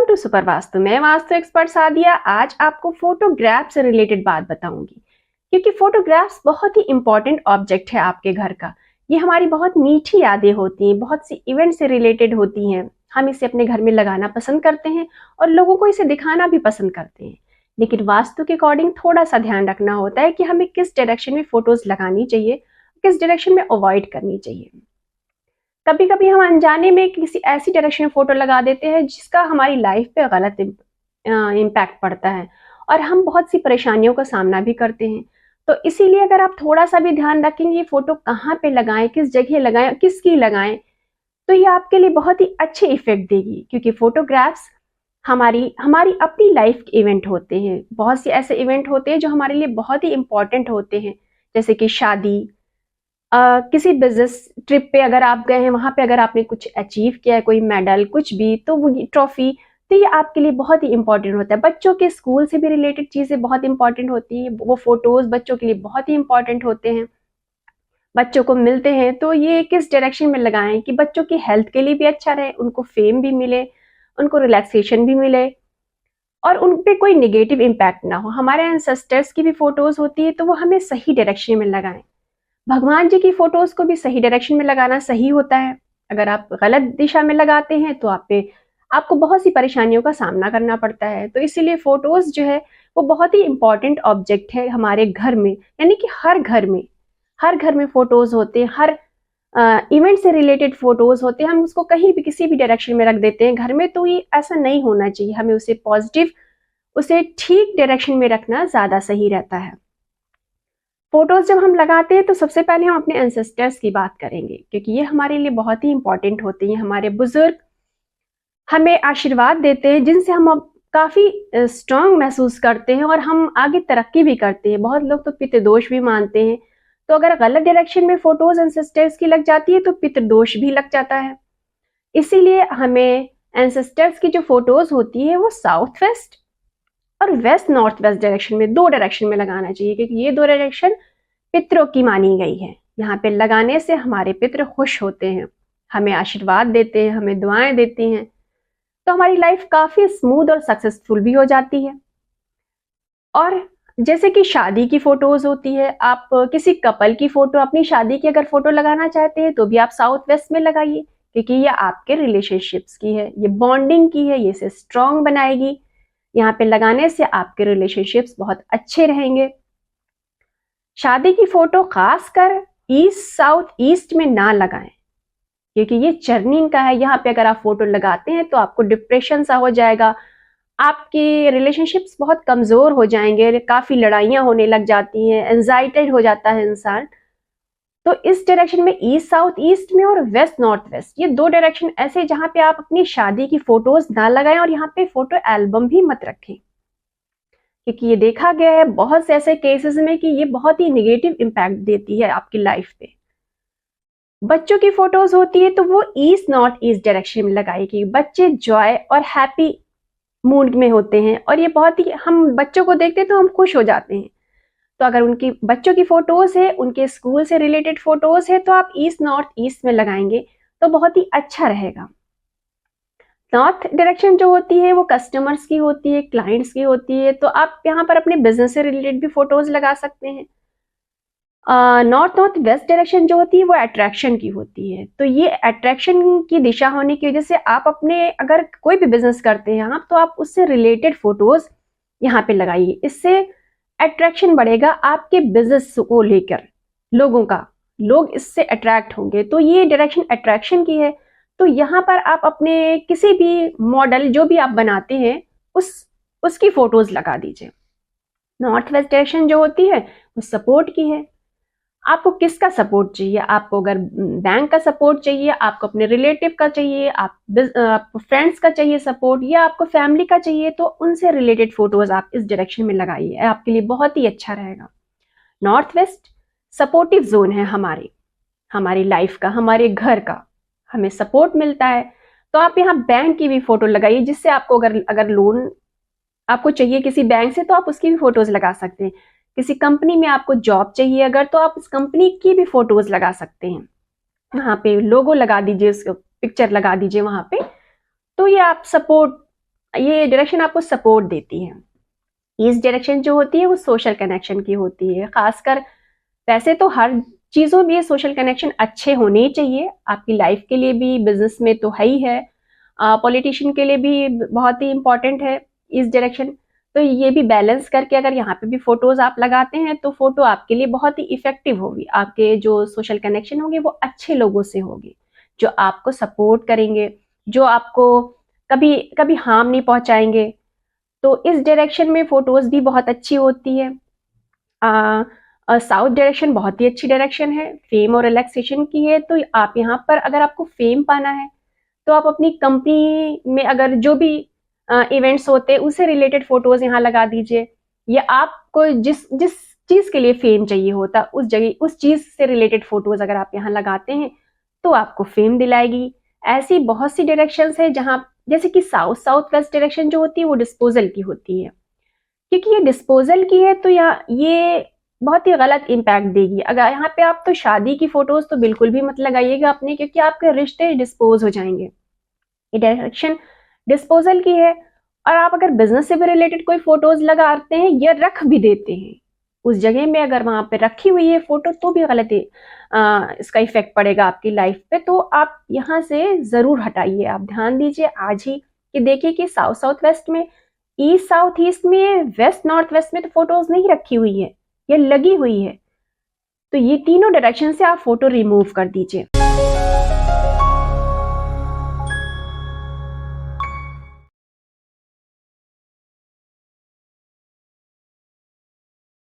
Welcome to super vastu. मैं vastu expert Sadia आज आपको फोटोग्राफ से रिलेटेड बात बताऊंगी, क्योंकि फोटोग्राफ्स बहुत ही इंपॉर्टेंट ऑब्जेक्ट है आपके घर का। ये हमारी बहुत मीठी यादें होती हैं, बहुत सी इवेंट से रिलेटेड होती हैं। हम इसे अपने घर में लगाना पसंद करते हैं और लोगों को इसे दिखाना भी पसंद करते हैं। लेकिन वास्तु के अकॉर्डिंग थोड़ा सा ध्यान रखना होता है कि हमें किस डायरेक्शन में फोटोज लगानी चाहिए, किस डायरेक्शन में अवॉइड करनी चाहिए। कभी कभी हम अनजाने में किसी ऐसी डायरेक्शन में फोटो लगा देते हैं जिसका हमारी लाइफ पे गलत इम्पैक्ट पड़ता है और हम बहुत सी परेशानियों का सामना भी करते हैं। तो इसीलिए अगर आप थोड़ा सा भी ध्यान रखेंगे ये फोटो कहाँ पे लगाएं, किस जगह लगाएं, किसकी लगाएं, तो ये आपके लिए बहुत ही अच्छे इफेक्ट देगी। क्योंकि फोटोग्राफ्स हमारी हमारी अपनी लाइफ के इवेंट होते हैं। बहुत से ऐसे इवेंट होते हैं जो हमारे लिए बहुत ही इंपॉर्टेंट होते हैं, जैसे कि शादी, किसी बिजनेस ट्रिप पे अगर आप गए हैं, वहां पे अगर आपने कुछ अचीव किया है, कोई मेडल कुछ भी, तो वो ट्रॉफी, तो ये आपके लिए बहुत ही इंपॉर्टेंट होता है। बच्चों के स्कूल से भी रिलेटेड चीजें बहुत इंपॉर्टेंट होती हैं, वो फोटोज बच्चों के लिए बहुत ही इंपॉर्टेंट होते हैं। बच्चों को मिलते हैं तो ये किस डायरेक्शन में लगाएं कि बच्चों की हेल्थ के लिए भी अच्छा रहे, उनको फेम भी मिले, उनको रिलैक्सेशन भी मिले और उन पे कोई नेगेटिव इम्पैक्ट ना हो। हमारे एंसेस्टर्स की भी फोटोज होती है तो वो हमें सही डायरेक्शन में लगाएं। भगवान जी की फोटोज को भी सही डायरेक्शन में लगाना सही होता है। अगर आप गलत दिशा में लगाते हैं तो आपको बहुत सी परेशानियों का सामना करना पड़ता है। तो इसीलिए फोटोज जो है वो बहुत ही इंपॉर्टेंट ऑब्जेक्ट है हमारे घर में, यानी कि हर घर में फोटोज होते हैं, हर इवेंट से रिलेटेड फोटोज होते हैं। हम उसको कहीं भी किसी भी डायरेक्शन में रख देते हैं घर में, तो ये ऐसा नहीं होना चाहिए। हमें उसे पॉजिटिव, उसे ठीक डायरेक्शन में रखना ज्यादा सही रहता है। फोटोज जब हम लगाते हैं तो सबसे पहले हम अपने एंसेस्टर्स की बात करेंगे, क्योंकि ये हमारे लिए बहुत ही इंपॉर्टेंट होते हैं। हमारे बुजुर्ग हमें आशीर्वाद देते हैं जिनसे हम अब काफी स्ट्रांग महसूस करते हैं और हम आगे तरक्की भी करते हैं। बहुत लोग तो पितृदोष भी मानते हैं, तो अगर गलत डायरेक्शन में फोटोज एंसेस्टर्स की लग जाती है तो पितृदोष भी लग जाता है। इसीलिए हमें एंसेस्टर्स की जो फोटोज होती है वो साउथ वेस्ट और वेस्ट नॉर्थ वेस्ट डायरेक्शन में, दो डायरेक्शन में लगाना चाहिए, क्योंकि ये दो डायरेक्शन पितरों की मानी गई है। यहाँ पे लगाने से हमारे पितर खुश होते हैं, हमें आशीर्वाद देते हैं, हमें दुआएं देती हैं, तो हमारी लाइफ काफी स्मूथ और सक्सेसफुल भी हो जाती है। और जैसे कि शादी की फोटोज होती है, आप किसी कपल की फोटो, अपनी शादी की अगर फोटो लगाना चाहते हैं तो भी आप साउथ वेस्ट में लगाइए, क्योंकि ये आपके रिलेशनशिप्स की है, ये बॉन्डिंग की है, ये इसे स्ट्रांग बनाएगी। यहाँ पे लगाने से आपके रिलेशनशिप्स बहुत अच्छे रहेंगे। शादी की फोटो खासकर ईस्ट साउथ ईस्ट में ना लगाएं, क्योंकि ये चर्निंग का है। यहाँ पे अगर आप फोटो लगाते हैं तो आपको डिप्रेशन सा हो जाएगा, आपके रिलेशनशिप्स बहुत कमजोर हो जाएंगे, काफी लड़ाइयां होने लग जाती हैं, एंजाइटेड हो जाता है इंसान। तो इस डायरेक्शन में ईस्ट साउथ ईस्ट में और वेस्ट नॉर्थ वेस्ट, ये दो डायरेक्शन ऐसे जहां पे आप अपनी शादी की फोटोज ना लगाएं और यहाँ पे फोटो एल्बम भी मत रखें, क्योंकि ये देखा गया है बहुत से ऐसे केसेस में कि ये बहुत ही निगेटिव इम्पैक्ट देती है आपकी लाइफ पे। बच्चों की फोटोज होती है तो वो ईस्ट नॉर्थ ईस्ट डायरेक्शन में लगाएगी। बच्चे जॉय और हैप्पी मूड में होते हैं और ये बहुत ही, हम बच्चों को देखते हैं तो हम खुश हो जाते हैं। तो अगर उनकी बच्चों की फोटोज है, उनके स्कूल से रिलेटेड फोटोज है, तो आप ईस्ट नॉर्थ ईस्ट में लगाएंगे तो बहुत ही अच्छा रहेगा। नॉर्थ डायरेक्शन जो होती है वो कस्टमर्स की होती है, क्लाइंट्स की होती है, तो आप यहाँ पर अपने बिजनेस से रिलेटेड भी फोटोज लगा सकते हैं। नॉर्थ नॉर्थ वेस्ट डायरेक्शन जो होती है वो अट्रैक्शन की होती है। तो ये अट्रैक्शन की दिशा होने की वजह से आप अपने, अगर कोई भी बिजनेस करते हैं आप, तो आप उससे रिलेटेड फोटोज यहाँ पे लगाइए। इससे अट्रैक्शन बढ़ेगा आपके बिजनेस को लेकर, लोग इससे अट्रैक्ट होंगे। तो ये डायरेक्शन अट्रैक्शन की है। तो यहाँ पर आप अपने किसी भी मॉडल जो भी आप बनाते हैं उसकी फोटोज लगा दीजिए। नॉर्थ वेस्ट डायरेक्शन जो होती है वो सपोर्ट की है। आपको किसका सपोर्ट चाहिए? आपको अगर बैंक का सपोर्ट चाहिए, आपको अपने रिलेटिव का चाहिए, आपको फ्रेंड्स का चाहिए सपोर्ट, या आपको फैमिली का चाहिए, तो उनसे रिलेटेड फोटोज आप इस डायरेक्शन में लगाइए, आपके लिए बहुत ही अच्छा रहेगा। नॉर्थ वेस्ट सपोर्टिव जोन है हमारी लाइफ का, हमारे घर का, हमें सपोर्ट मिलता है। तो आप यहाँ बैंक की भी फोटो लगाइए, जिससे आपको अगर लोन आपको चाहिए किसी बैंक से तो आप उसकी भी फोटोज लगा सकते हैं। किसी कंपनी में आपको जॉब चाहिए अगर, तो आप उस कंपनी की भी फोटोज लगा सकते हैं। वहां पे लोगो लगा दीजिए, उसको पिक्चर लगा दीजिए वहां पे, तो ये आप सपोर्ट ये डायरेक्शन आपको सपोर्ट देती है। ईस्ट डायरेक्शन जो होती है वो सोशल कनेक्शन की होती है, खासकर वैसे तो हर चीज़ों में सोशल कनेक्शन अच्छे होने ही चाहिए, आपकी लाइफ के लिए भी, बिजनेस में तो है ही है, पॉलिटिशियन के लिए भी बहुत ही इंपॉर्टेंट है इस डायरेक्शन। तो ये भी बैलेंस करके अगर यहाँ पे भी फोटोज आप लगाते हैं तो फोटो आपके लिए बहुत ही इफेक्टिव होगी, आपके जो सोशल कनेक्शन होंगे वो अच्छे लोगों से होंगे, जो आपको सपोर्ट करेंगे, जो आपको कभी कभी हार्म नहीं पहुंचाएंगे। तो इस डायरेक्शन में फोटोज भी बहुत अच्छी होती है। साउथ डायरेक्शन बहुत ही अच्छी डायरेक्शन है, फेम और रिलैक्सेशन की है। तो आप यहाँ पर अगर आपको फेम पाना है तो आप अपनी कंपनी में अगर जो भी इवेंट्स होते हैं उससे रिलेटेड फोटोज यहाँ लगा दीजिए, या आपको जिस जिस चीज के लिए फेम चाहिए होता उस जगह उस चीज से रिलेटेड फोटोज अगर आप यहाँ लगाते हैं तो आपको फेम दिलाएगी। ऐसी बहुत सी डायरेक्शंस है जहाँ, जैसे कि साउथ साउथ वेस्ट डायरेक्शन जो होती है वो डिस्पोजल की होती है, क्योंकि ये डिस्पोजल की है तो ये बहुत ही गलत इम्पैक्ट देगी। अगर यहाँ पे आप तो शादी की फोटोज तो बिल्कुल भी मत लगाइएगा अपने, क्योंकि आपके रिश्ते डिस्पोज हो जाएंगे। ये डायरेक्शन डिस्पोजल की है। और आप अगर बिजनेस से भी रिलेटेड कोई फोटोज लगाते हैं या रख भी देते हैं उस जगह में, अगर वहां पे रखी हुई है फोटो तो भी गलत है, इसका इफेक्ट पड़ेगा आपकी लाइफ पे। तो आप यहाँ से जरूर हटाइए, आप ध्यान दीजिए आज ही कि देखिए कि साउथ साउथ वेस्ट में, ईस्ट साउथ ईस्ट में, वेस्ट नॉर्थ वेस्ट में तो फोटोज नहीं रखी हुई है, ये लगी हुई है। तो ये तीनों डायरेक्शन से आप फोटो रिमूव कर दीजिए।